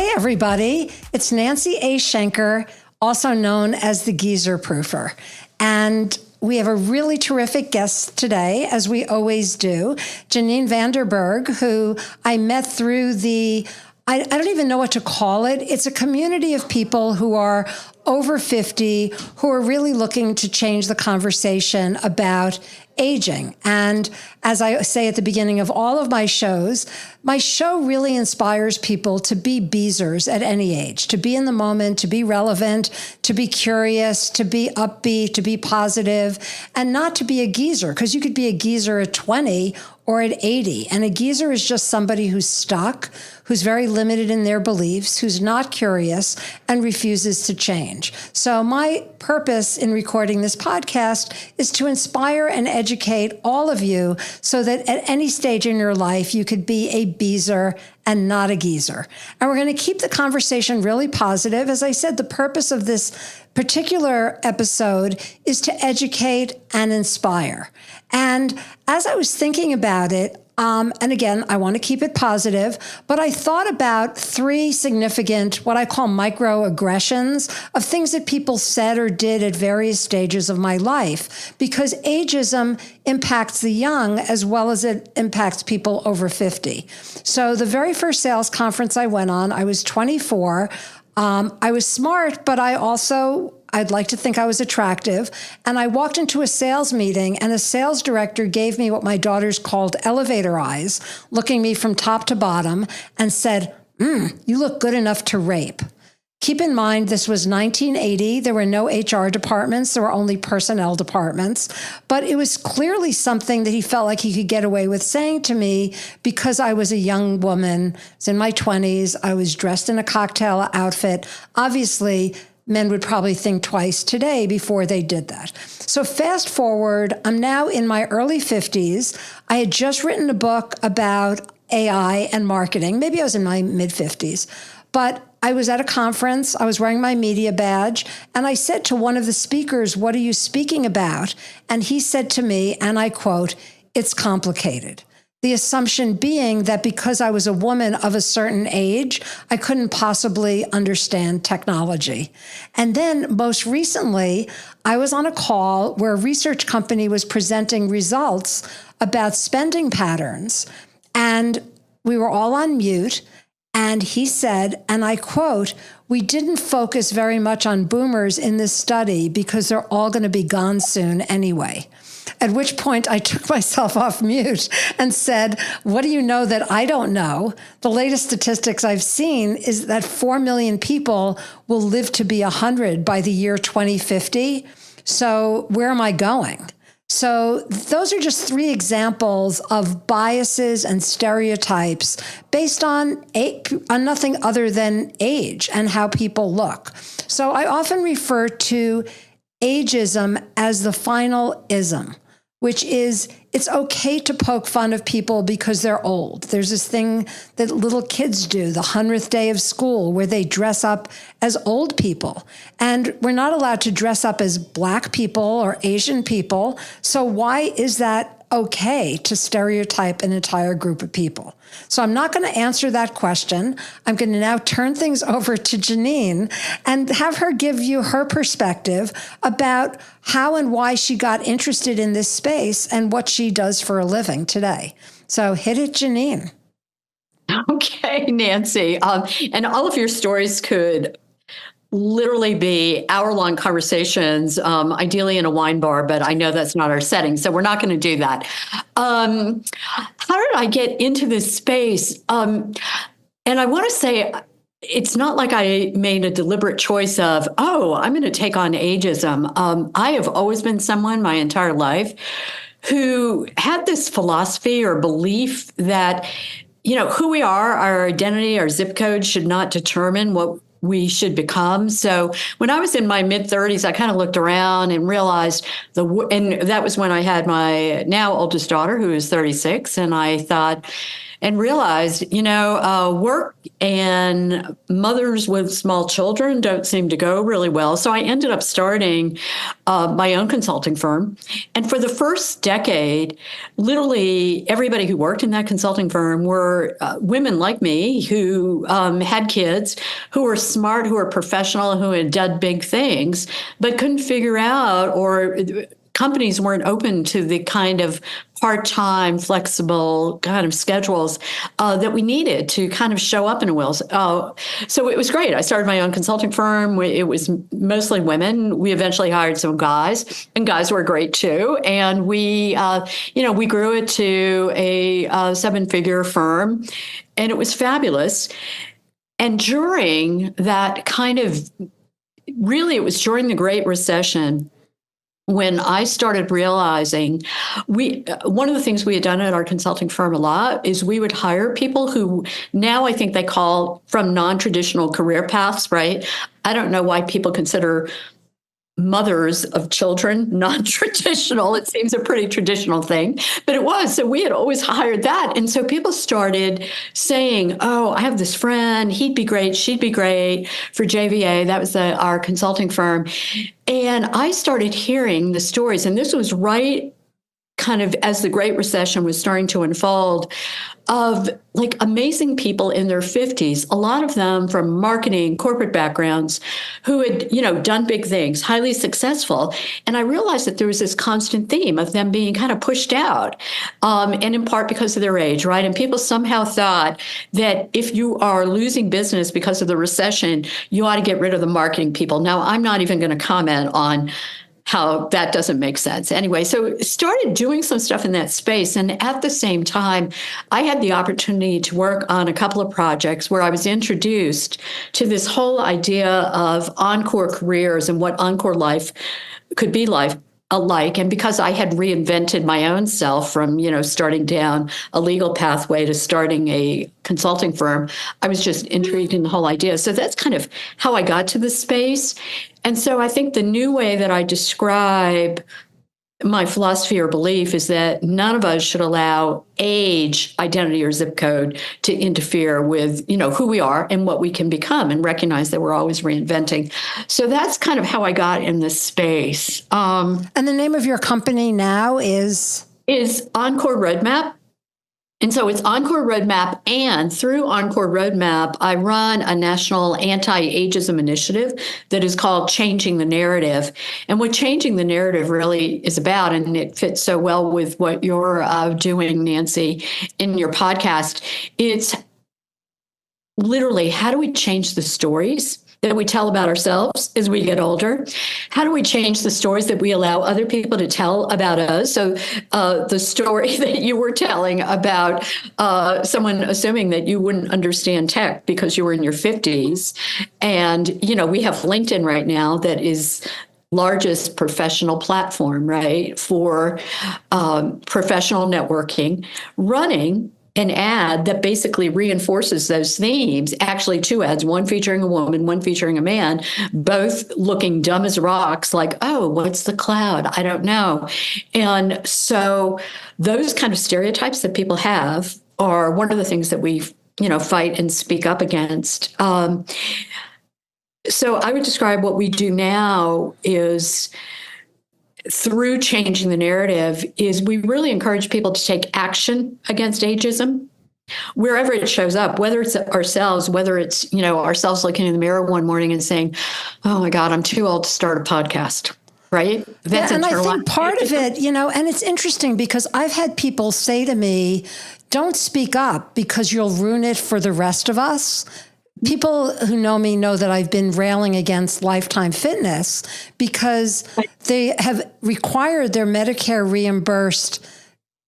Hi, everybody. It's Nancy A. Shenker, also known as the Geezerproofer. And we have a really terrific guest today, as we always do, Janine Vanderburg, who I met through I don't even know what to call it. It's a community of people who are over 50, who are really looking to change the conversation about aging. And as I say at the beginning of all of my show really inspires people to be beezers at any age, to be in the moment, to be relevant, to be curious, to be upbeat, to be positive, and not to be a geezer, because you could be a geezer at 20 or at 80. And a geezer is just somebody who's stuck, who's very limited in their beliefs, who's not curious, and refuses to change. So my purpose in recording this podcast is to inspire and educate all of you so that at any stage in your life, you could be a beezer and not a geezer. And we're going to keep the conversation really positive. As I said, the purpose of this particular episode is to educate and inspire. And as I was thinking about it, and again, I want to keep it positive, but I thought about three significant, what I call micro-aggressions of things that people said or did at various stages of my life, because ageism impacts the young as well as it impacts people over 50. So the very first sales conference I went on, I was 24. I was smart, but I'd like to think I was attractive. And I walked into a sales meeting and a sales director gave me what my daughters called elevator eyes, looking me from top to bottom and said, you look good enough to rape. Keep in mind, this was 1980. There were no HR departments. There were only personnel departments. But it was clearly something that he felt like he could get away with saying to me because I was a young woman. I was in my 20s. I was dressed in a cocktail outfit. Obviously, men would probably think twice today before they did that. So fast forward, I'm now in my early 50s. I had just written a book about AI and marketing. Maybe I was in my mid-50s. But I was at a conference, I was wearing my media badge, and I said to one of the speakers, "What are you speaking about?" And he said to me, and I quote, "It's complicated." The assumption being that because I was a woman of a certain age, I couldn't possibly understand technology. And then most recently, I was on a call where a research company was presenting results about spending patterns, and we were all on mute. And he said, and I quote, "We didn't focus very much on boomers in this study because they're all going to be gone soon anyway." At which point I took myself off mute and said, "What do you know that I don't know?" The latest statistics I've seen is that 4 million people will live to be 100 by the year 2050. So where am I going? So those are just three examples of biases and stereotypes based on nothing other than age and how people look. So I often refer to ageism as the final ism, which is it's okay to poke fun of people because they're old. There's this thing that little kids do, the 100th day of school, where they dress up as old people. And we're not allowed to dress up as Black people or Asian people. So why is that okay to stereotype an entire group of people? So I'm not going to answer that question. I'm going to now turn things over to Janine and have her give you her perspective about how and why she got interested in this space and what she does for a living today. So hit it, Janine. Okay, Nancy. And all of your stories could literally be hour-long conversations, ideally in a wine bar, but I know that's not our setting, so we're not going to do that. How did I get into this space? And I want to say it's not like I made a deliberate choice of, I'm going to take on ageism. I have always been someone my entire life who had this philosophy or belief that, who we are, our identity, our zip code should not determine what we should become. So when I was in my mid-30s, I kind of looked around and realized and that was when I had my now oldest daughter, who is 36. And I thought, and realized, work and mothers with small children don't seem to go really well. So I ended up starting my own consulting firm. And for the first decade, literally everybody who worked in that consulting firm were women like me who had kids, who were smart, who were professional, who had done big things, but couldn't figure out, or companies weren't open to the kind of part-time, flexible kind of schedules that we needed to kind of show up in a will. So it was great. I started my own consulting firm. It was mostly women. We eventually hired some guys, and guys were great too. And we grew it to a seven-figure firm, and it was fabulous. And during that kind of, really, it was during the Great Recession when I started realizing one of the things we had done at our consulting firm a lot is we would hire people who now I think they call from non-traditional career paths, right? I don't know why people consider mothers of children non-traditional. It seems a pretty traditional thing, but it was. So we had always hired that. And so people started saying, oh, I have this friend, he'd be great, she'd be great for JVA. That was our consulting firm. And I started hearing the stories, and this was right kind of as the Great Recession was starting to unfold, of like amazing people in their 50s, a lot of them from marketing, corporate backgrounds, who had, done big things, highly successful. And I realized that there was this constant theme of them being kind of pushed out, and in part because of their age, right? And people somehow thought that if you are losing business because of the recession, you ought to get rid of the marketing people. Now, I'm not even going to comment on how that doesn't make sense. Anyway, so started doing some stuff in that space. And at the same time, I had the opportunity to work on a couple of projects where I was introduced to this whole idea of encore careers and what encore life could be like. And because I had reinvented my own self from, starting down a legal pathway to starting a consulting firm, I was just intrigued in the whole idea. So that's kind of how I got to this space. And so I think the new way that I describe my philosophy or belief is that none of us should allow age, identity, or zip code to interfere with, who we are and what we can become, and recognize that we're always reinventing. So that's kind of how I got in this space. And the name of your company now is Encore Roadmap. And so it's Encore Roadmap, and through Encore Roadmap, I run a national anti-ageism initiative that is called Changing the Narrative. And what Changing the Narrative really is about, and it fits so well with what you're doing, Nancy, in your podcast, it's literally how do we change the stories that we tell about ourselves as we get older? How do we change the stories that we allow other people to tell about us? So the story that you were telling about someone assuming that you wouldn't understand tech because you were in your 50s. And, we have LinkedIn right now that is largest professional platform, right, for professional networking, running an ad that basically reinforces those themes, actually two ads, one featuring a woman, one featuring a man, both looking dumb as rocks, like, oh, what's the cloud? I don't know. And so those kind of stereotypes that people have are one of the things that we, fight and speak up against. So I would describe what we do now is, through changing the narrative, is we really encourage people to take action against ageism wherever it shows up, whether it's ourselves, whether it's, ourselves looking in the mirror one morning and saying, oh my God, I'm too old to start a podcast. Right? That's and I think part of it, and it's interesting because I've had people say to me, don't speak up because you'll ruin it for the rest of us. People who know me know that I've been railing against Lifetime Fitness because they have required their Medicare reimbursed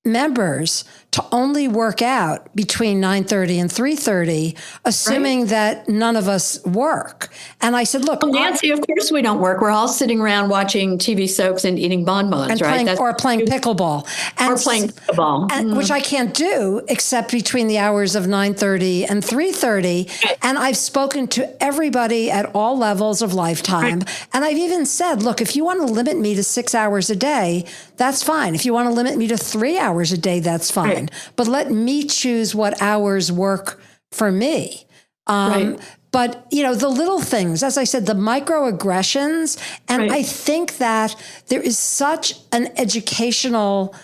members to only work out between 9:30 and 3:30, assuming that none of us work. And I said, look, Nancy, of course we don't work. We're all sitting around watching TV soaps and eating bonbons, right? Playing pickleball. And which I can't do except between the hours of 9:30 and 3:30. And I've spoken to everybody at all levels of Lifetime. Right. And I've even said, look, if you want to limit me to 6 hours a day, that's fine. If you want to limit me to 3 hours a day, that's fine. Right. fine. But let me choose what hours work for me. But, the little things, as I said, the microaggressions, and I think that there is such an educational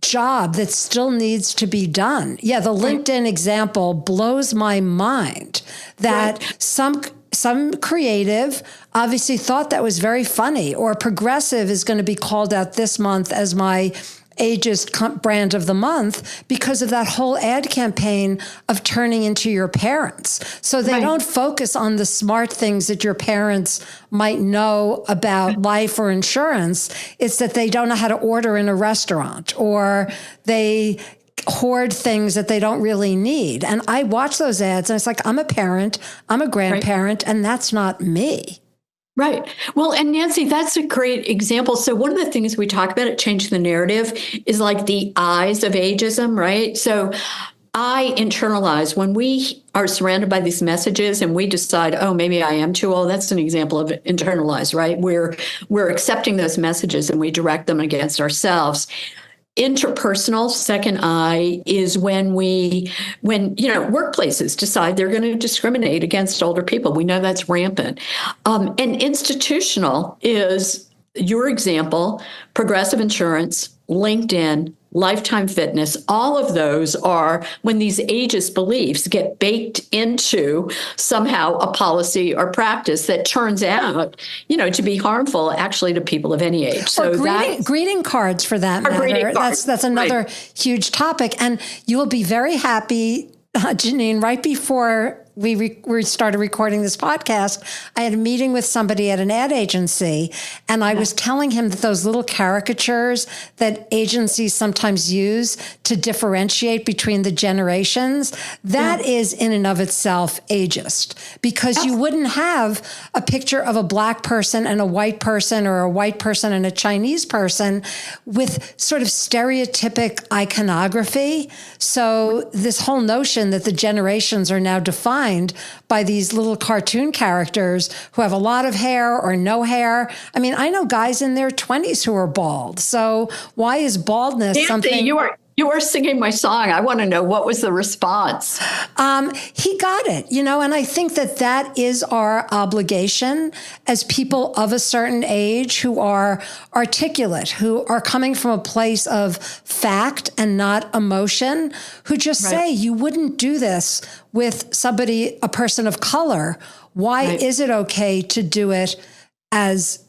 job that still needs to be done. Yeah, the LinkedIn example blows my mind that some creative obviously thought that was very funny, or progressive is going to be called out this month as my ageist brand of the month because of that whole ad campaign of turning into your parents. So they don't focus on the smart things that your parents might know about life or insurance. It's that they don't know how to order in a restaurant, or they hoard things that they don't really need. And I watch those ads and it's like, I'm a parent, I'm a grandparent, and that's not me. Right. Well, and Nancy, that's a great example. So one of the things we talk about at Change the Narrative is like the eyes of ageism, right? So I internalize when we are surrounded by these messages and we decide, oh, maybe I am too old. That's an example of internalize, right? We're accepting those messages and we direct them against ourselves. Interpersonal second eye is when workplaces decide they're going to discriminate against older people. We know that's rampant. And institutional is your example, Progressive Insurance, LinkedIn, Lifetime Fitness. All of those are when these ageist beliefs get baked into somehow a policy or practice that turns out, to be harmful actually to people of any age. So greeting cards for that matter. That's another huge topic. And you will be very happy, Janine, right before we started recording this podcast, I had a meeting with somebody at an ad agency, and I was telling him that those little caricatures that agencies sometimes use to differentiate between the generations, that is in and of itself ageist, because you wouldn't have a picture of a Black person and a white person, or a white person and a Chinese person with sort of stereotypic iconography. So this whole notion that the generations are now defined by these little cartoon characters who have a lot of hair or no hair. I mean, I know guys in their 20s who are bald. So why is baldness something? You are singing my song. I want to know, what was the response? He got it, and I think that is our obligation as people of a certain age who are articulate, who are coming from a place of fact and not emotion, who just say, you wouldn't do this with somebody, a person of color. Why is it okay to do it as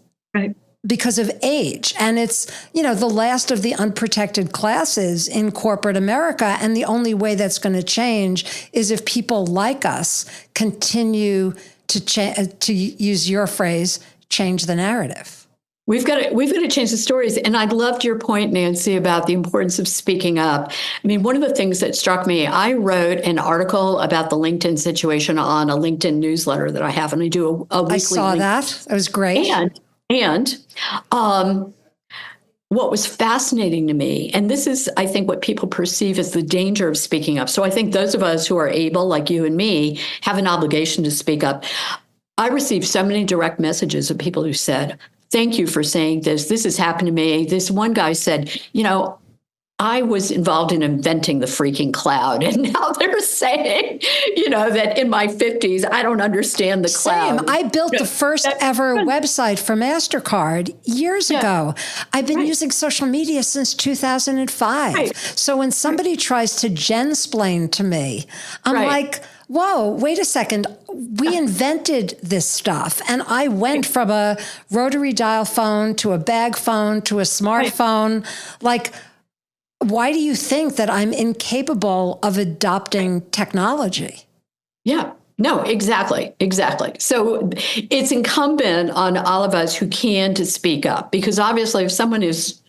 because of age? And it's, the last of the unprotected classes in corporate America. And the only way that's going to change is if people like us continue to use your phrase, change the narrative. We've got to change the stories. And I loved your point, Nancy, about the importance of speaking up. I mean, one of the things that struck me, I wrote an article about the LinkedIn situation on a LinkedIn newsletter that I have, and I do a weekly. I saw that. It was great. And what was fascinating to me, and this is, I think, what people perceive as the danger of speaking up. So I think those of us who are able, like you and me, have an obligation to speak up. I received so many direct messages of people who said, thank you for saying this. This has happened to me. This one guy said, I was involved in inventing the freaking cloud. And now they're saying, that in my 50s, I don't understand the cloud. I built the first ever website for MasterCard years ago. I've been using social media since 2005. So when somebody tries to gensplain to me, I'm like, whoa, wait a second. We invented this stuff. And I went from a rotary dial phone to a bag phone to a smartphone. Like, why do you think that I'm incapable of adopting technology? Yeah, no, exactly. So it's incumbent on all of us who can to speak up, because obviously if someone is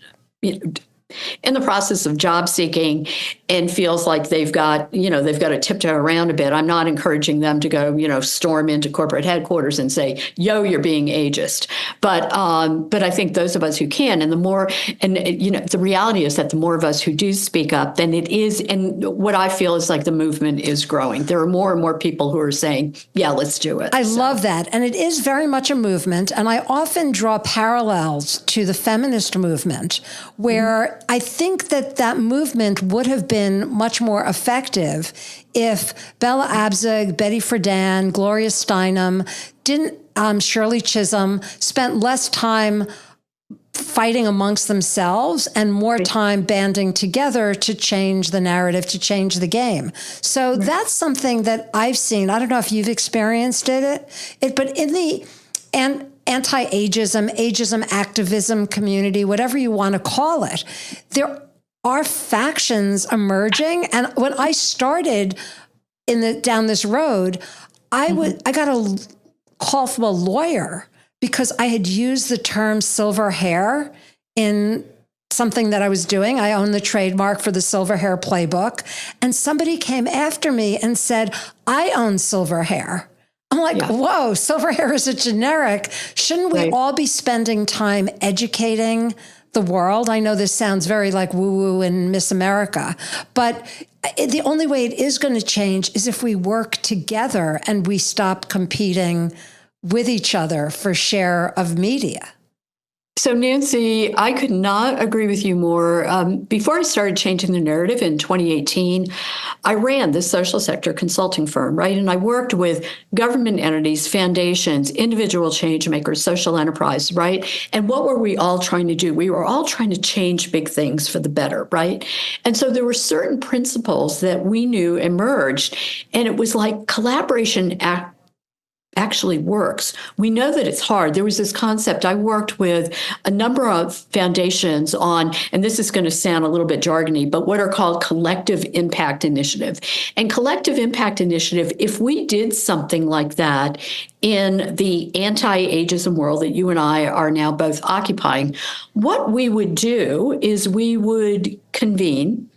in the process of job seeking and feels like they've got to tiptoe around a bit, I'm not encouraging them to go, storm into corporate headquarters and say, yo, you're being ageist. But I think those of us who can, and the reality is that the more of us who do speak up, then it is, and what I feel is like the movement is growing. There are more and more people who are saying, yeah, let's do it. I love that. And it is very much a movement. And I often draw parallels to the feminist movement, where I think that movement would have been been much more effective if Bella Abzug, Betty Friedan, Gloria Steinem Shirley Chisholm spent less time fighting amongst themselves and more time banding together to change the narrative, to change the game. So that's something that I've seen. I don't know if you've experienced but in the anti-ageism, ageism activism community, whatever you want to call it, there are factions emerging. And when I started down this road, I got a call from a lawyer because I had used the term silver hair in something that I was doing. I own the trademark for the silver hair playbook. And somebody came after me and said, I own silver hair. I'm like, whoa, silver hair is a generic. Shouldn't we all be spending time educating the world? I know this sounds very like woo-woo and Miss America, but the only way it is going to change is if we work together and we stop competing with each other for share of media. So, Nancy, I could not agree with you more. Before I started changing the narrative in 2018, I ran the social sector consulting firm, right? And I worked with government entities, foundations, individual change makers, social enterprise, right? And what were we all trying to do? We were all trying to change big things for the better, right? And so there were certain principles that we knew emerged, and it was like collaboration actually works. We know that it's hard. There was this concept. I worked with a number of foundations on, and this is going to sound a little bit jargony, but what are called collective impact initiative. And collective impact initiative, if we did something like that in the anti-ageism world that you and I are now both occupying, what we would do is we would convene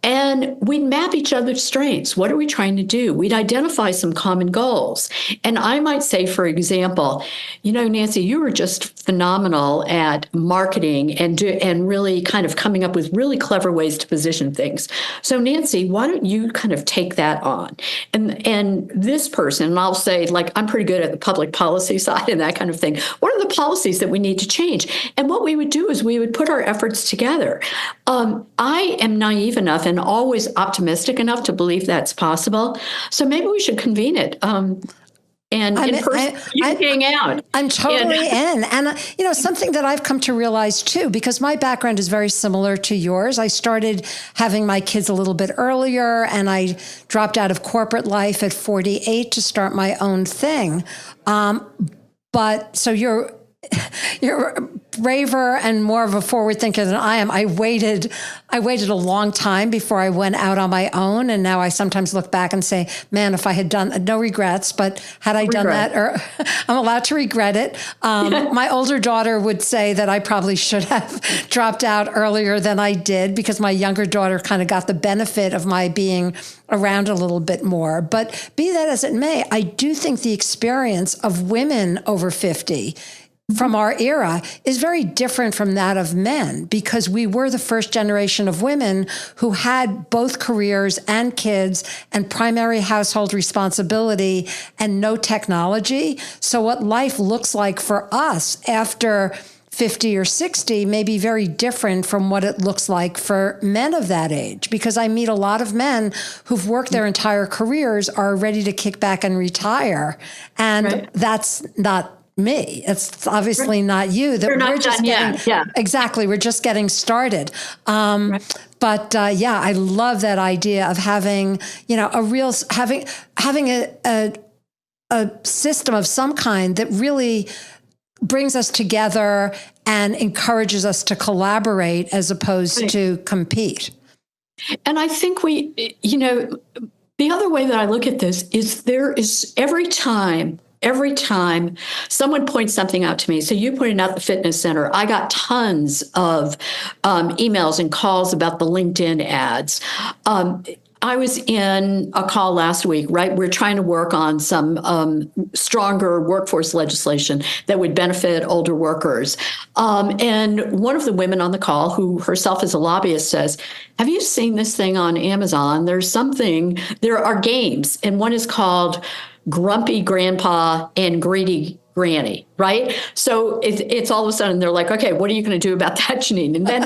and we'd map each other's strengths. What are we trying to do? We'd identify some common goals. And I might say, for example, Nancy, you were just phenomenal at marketing and really kind of coming up with really clever ways to position things. So Nancy, why don't you kind of take that on? And this person, and I'll say, like, I'm pretty good at the public policy side and that kind of thing. What are the policies that we need to change? And what we would do is we would put our efforts together. I am naive enough and always optimistic enough to believe that's possible. So maybe we should convene it. And in person, you can hang out. I'm totally in. And, something that I've come to realize, too, because my background is very similar to yours. I started having my kids a little bit earlier, and I dropped out of corporate life at 48 to start my own thing. But so you're braver and more of a forward thinker than I am. I waited a long time before I went out on my own. And now I sometimes look back and say, man, if I had done, no regrets, but had I done that, or I'm allowed to regret it. My older daughter would say that I probably should have dropped out earlier than I did because my younger daughter kind of got the benefit of my being around a little bit more. But be that as it may, I do think the experience of women over 50 from our era is very different from that of men because we were the first generation of women who had both careers and kids and primary household responsibility and no technology. So what life looks like for us after 50 or 60 may be very different from what it looks like for men of that age, because I meet a lot of men who've worked their entire careers, are ready to kick back and retire. And that's not me. It's obviously not you. That we're just getting, exactly. We're just getting started. But I love that idea of having, having a system of some kind that really brings us together and encourages us to collaborate as opposed to compete. And I think the other way that I look at this is there is every time someone points something out to me, so you pointed out the fitness center, I got tons of emails and calls about the LinkedIn ads. I was in a call last week, right? We're trying to work on some stronger workforce legislation that would benefit older workers. And one of the women on the call, who herself is a lobbyist, says, have you seen this thing on Amazon? There are games, and one is called Grumpy Grandpa and Greedy granny, right? So it's all of a sudden they're like, okay, what are you going to do about that, Janine? And then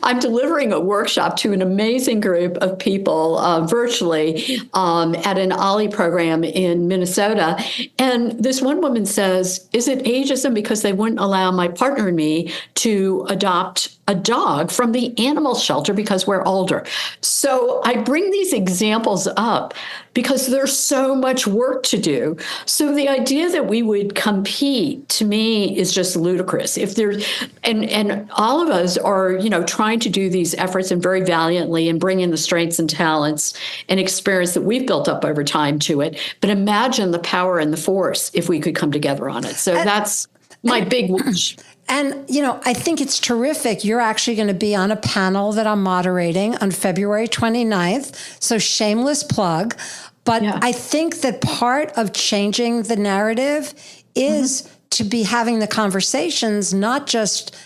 I'm delivering a workshop to an amazing group of people virtually at an OLLI program in Minnesota. And this one woman says, is it ageism because they wouldn't allow my partner and me to adopt a dog from the animal shelter because we're older? So I bring these examples up because there's so much work to do. So the idea that we would compete, to me, is just ludicrous. If there's, and all of us are, trying to do these efforts and very valiantly and bring in the strengths and talents and experience that we've built up over time to it. But imagine the power and the force if we could come together on it. So that's my big wish. And, I think it's terrific. You're actually going to be on a panel that I'm moderating on February 29th. So shameless plug. But yeah. I think that part of changing the narrative is to be having the conversations, not just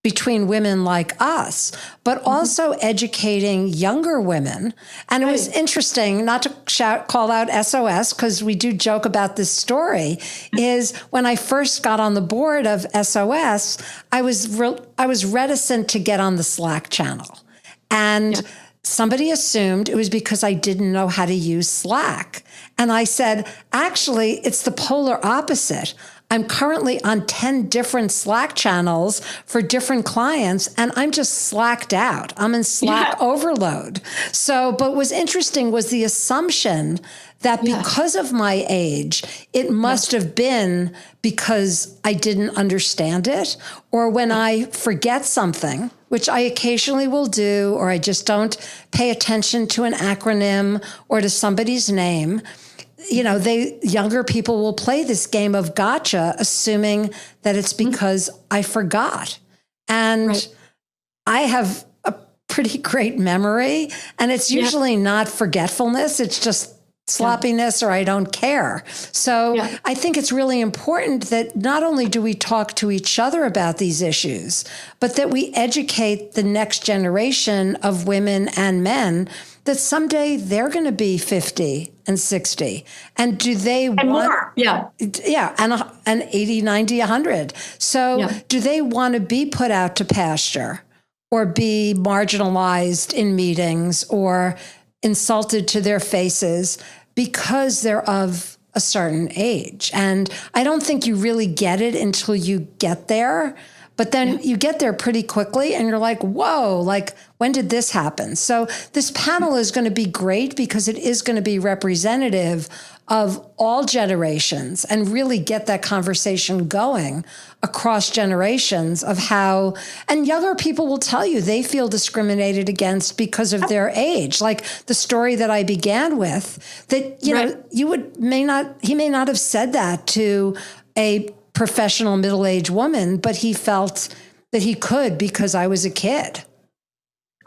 between women like us, but also educating younger women. And it was interesting, not to call out SOS, because we do joke about this story, is when I first got on the board of SOS, I was reticent to get on the Slack channel. And somebody assumed it was because I didn't know how to use Slack. And I said, actually, it's the polar opposite. I'm currently on 10 different Slack channels for different clients, and I'm just slacked out. I'm in Slack overload. So, but what was interesting was the assumption that because of my age, it must have been because I didn't understand it, or when I forget something, which I occasionally will do, or I just don't pay attention to an acronym or to somebody's name. Younger people will play this game of gotcha, assuming that it's because I forgot. And I have a pretty great memory, and it's usually not forgetfulness. It's just sloppiness or I don't care. So I think it's really important that not only do we talk to each other about these issues, but that we educate the next generation of women and men that someday they're going to be 50 and 60. And do they want more? And 80, 90, 100. So do they want to be put out to pasture or be marginalized in meetings or insulted to their faces because they're of a certain age? And I don't think you really get it until you get there. But then you get there pretty quickly and you're like, whoa, like, when did this happen? So this panel is going to be great because it is going to be representative of all generations and really get that conversation going across generations of how, and younger people will tell you they feel discriminated against because of their age. Like the story that I began with, that, he may not have said that to a professional middle-aged woman, but he felt that he could because I was a kid.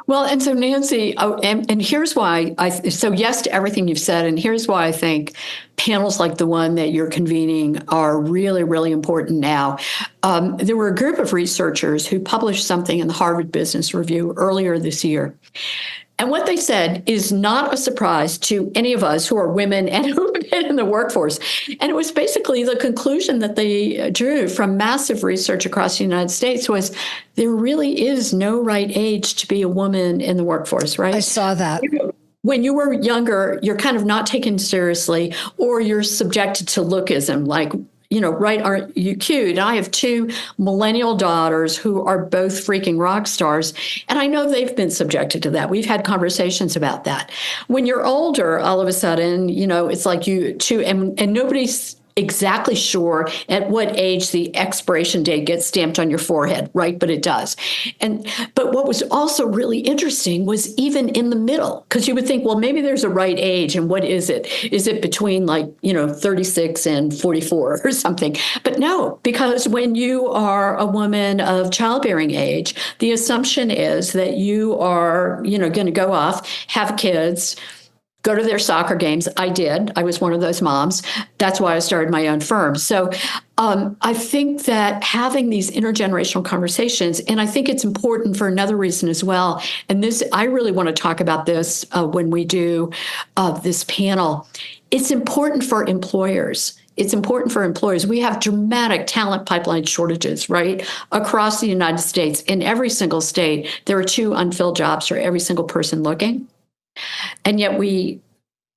Well, and so Nancy, and here's why so yes to everything you've said, and here's why I think panels like the one that you're convening are really, really important now. There were a group of researchers who published something in the Harvard Business Review earlier this year. And what they said is not a surprise to any of us who are women and who have been in the workforce. And it was basically the conclusion that they drew from massive research across the United States was there really is no right age to be a woman in the workforce, right? I saw that. When you were younger, you're kind of not taken seriously, or you're subjected to lookism, like, right, aren't you cute? And I have two millennial daughters who are both freaking rock stars. And I know they've been subjected to that. We've had conversations about that. When you're older, all of a sudden, it's like you too, and nobody's exactly sure at what age the expiration date gets stamped on your forehead, right? But it does. But what was also really interesting was even in the middle, because you would think, well, maybe there's a right age. And what is it? Is it between 36 and 44 or something? But no, because when you are a woman of childbearing age, the assumption is that you are, going to go off, have kids, go to their soccer games. I did. I was one of those moms. That's why I started my own firm. So I think that having these intergenerational conversations, and I think it's important for another reason as well, and I really want to talk about this when we do this panel. It's important for employers. it's important for employers. We have dramatic talent pipeline shortages, right? Across the United States. In every single state, there are 2 unfilled jobs for every single person looking. And yet we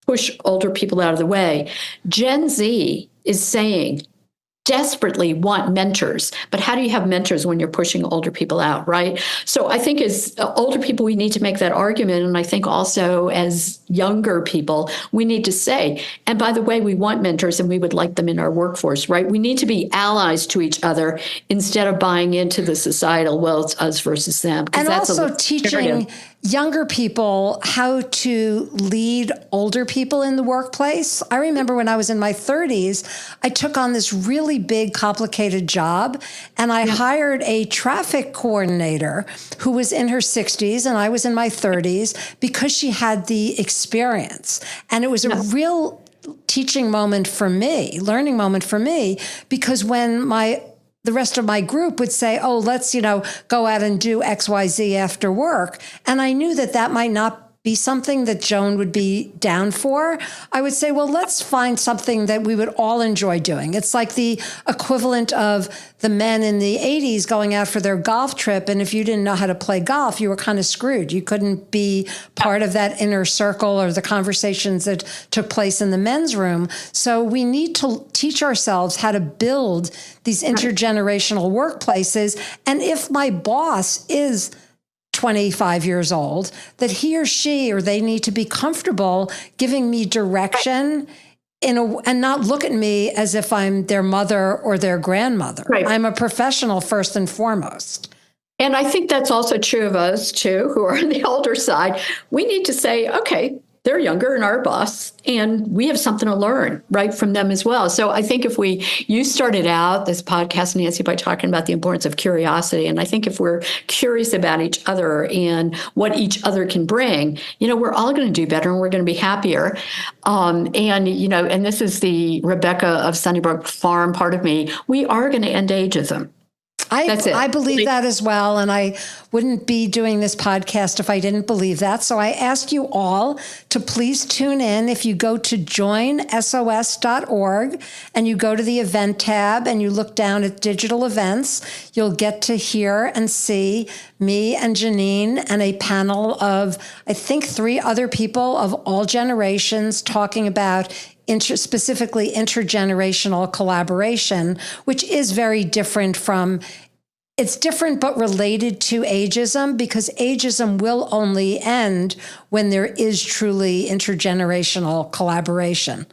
push older people out of the way. Gen Z is saying, desperately want mentors, but how do you have mentors when you're pushing older people out, right? So I think as older people, we need to make that argument. And I think also as younger people, we need to say, and by the way, we want mentors and we would like them in our workforce, right? We need to be allies to each other instead of buying into the societal, well, it's us versus them. And also teaching younger people how to lead older people in the workplace. I remember when I was in my 30s, I took on this really big, complicated job, and I hired a traffic coordinator who was in her 60s, and I was in my 30s, because she had the experience. And it was a real teaching moment for me, learning moment for me, because when the rest of my group would say, oh, let's, go out and do X, Y, Z after work. And I knew that might not be something that Joan would be down for. I would say, well, let's find something that we would all enjoy doing. It's like the equivalent of the men in the 80s going out for their golf trip. And if you didn't know how to play golf, you were kind of screwed. You couldn't be part of that inner circle or the conversations that took place in the men's room. So we need to teach ourselves how to build these intergenerational workplaces. And if my boss is 25 years old, that he or she or they need to be comfortable giving me direction and not look at me as if I'm their mother or their grandmother. Right. I'm a professional first and foremost. And I think that's also true of us too, who are on the older side. We need to say, okay, they're younger and our boss, and we have something to learn, right, from them as well. So I think you started out this podcast, Nancy, by talking about the importance of curiosity. And I think if we're curious about each other and what each other can bring, we're all going to do better and we're going to be happier. And this is the Rebecca of Sunnybrook Farm part of me. We are going to end ageism. I believe that as well. And I wouldn't be doing this podcast if I didn't believe that. So I ask you all to please tune in. If you go to joinsos.org and you go to the event tab and you look down at digital events, you'll get to hear and see me and Janine and a panel of, I think, 3 other people of all generations talking about specifically intergenerational collaboration, which is very different it's different but related to ageism, because ageism will only end when there is truly intergenerational collaboration.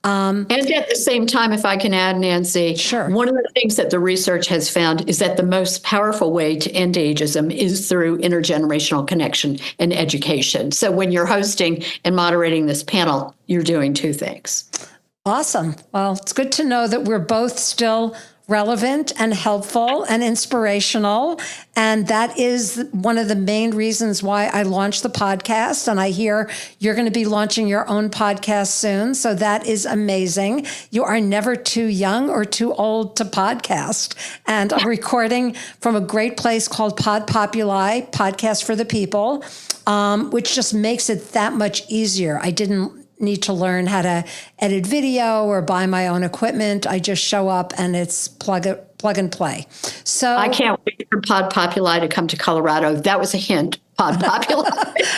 And at the same time, if I can add, Nancy, sure. One of the things that the research has found is that the most powerful way to end ageism is through intergenerational connection and education. So when you're hosting and moderating this panel, you're doing 2 things. Awesome. Well, it's good to know that we're both still relevant and helpful and inspirational. And that is one of the main reasons why I launched the podcast. And I hear you're going to be launching your own podcast soon. So that is amazing. You are never too young or too old to podcast. And I'm recording from a great place called Pod Populi, Podcast for the People, which just makes it that much easier. I didn't need to learn how to edit video or buy my own equipment. I just show up and it's plug and play. So I can't wait for Pod Populi to come to Colorado. That was a hint. Pod Populi.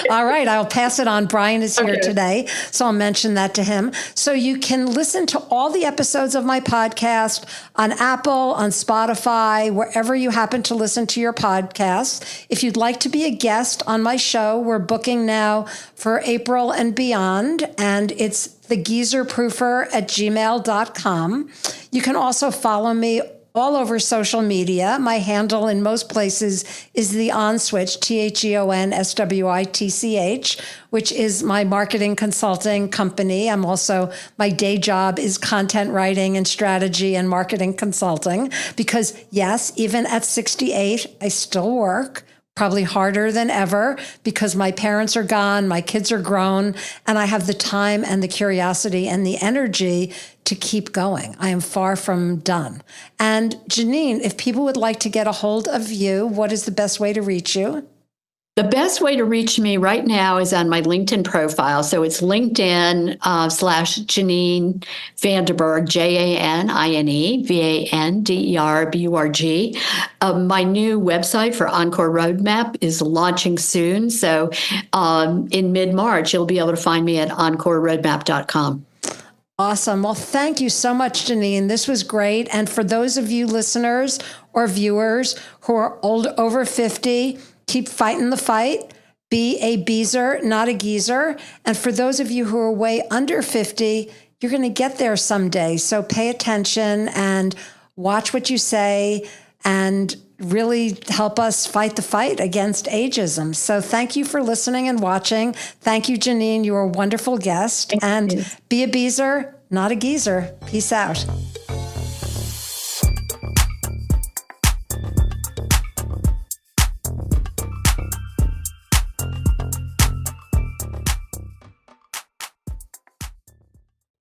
All right. I'll pass it on. Brian is here today, so I'll mention that to him. So you can listen to all the episodes of my podcast on Apple, on Spotify, wherever you happen to listen to your podcast. If you'd like to be a guest on my show, we're booking now for April and beyond, and it's thegeezerproofer@gmail.com. You can also follow me all over social media. My handle in most places is the OnSwitch, TheonSwitch, which is my marketing consulting company. My day job is content writing and strategy and marketing consulting, because yes, even at 68, I still work. Probably harder than ever, because my parents are gone, my kids are grown, and I have the time and the curiosity and the energy to keep going. I am far from done. And Janine, if people would like to get a hold of you, what is the best way to reach you? The best way to reach me right now is on my LinkedIn profile. So it's LinkedIn /Janine Vanderburg, JANINE VANDERBURG. My new website for Encore Roadmap is launching soon. So in mid-March, you'll be able to find me at encoreroadmap.com. Awesome. Well, thank you so much, Janine. This was great. And for those of you listeners or viewers who are over 50, keep fighting the fight. Be a beezer, not a geezer. And for those of you who are way under 50, you're going to get there someday. So pay attention and watch what you say and really help us fight the fight against ageism. So thank you for listening and watching. Thank you, Janine. You are a wonderful guest. And be a beezer, not a geezer. Peace out.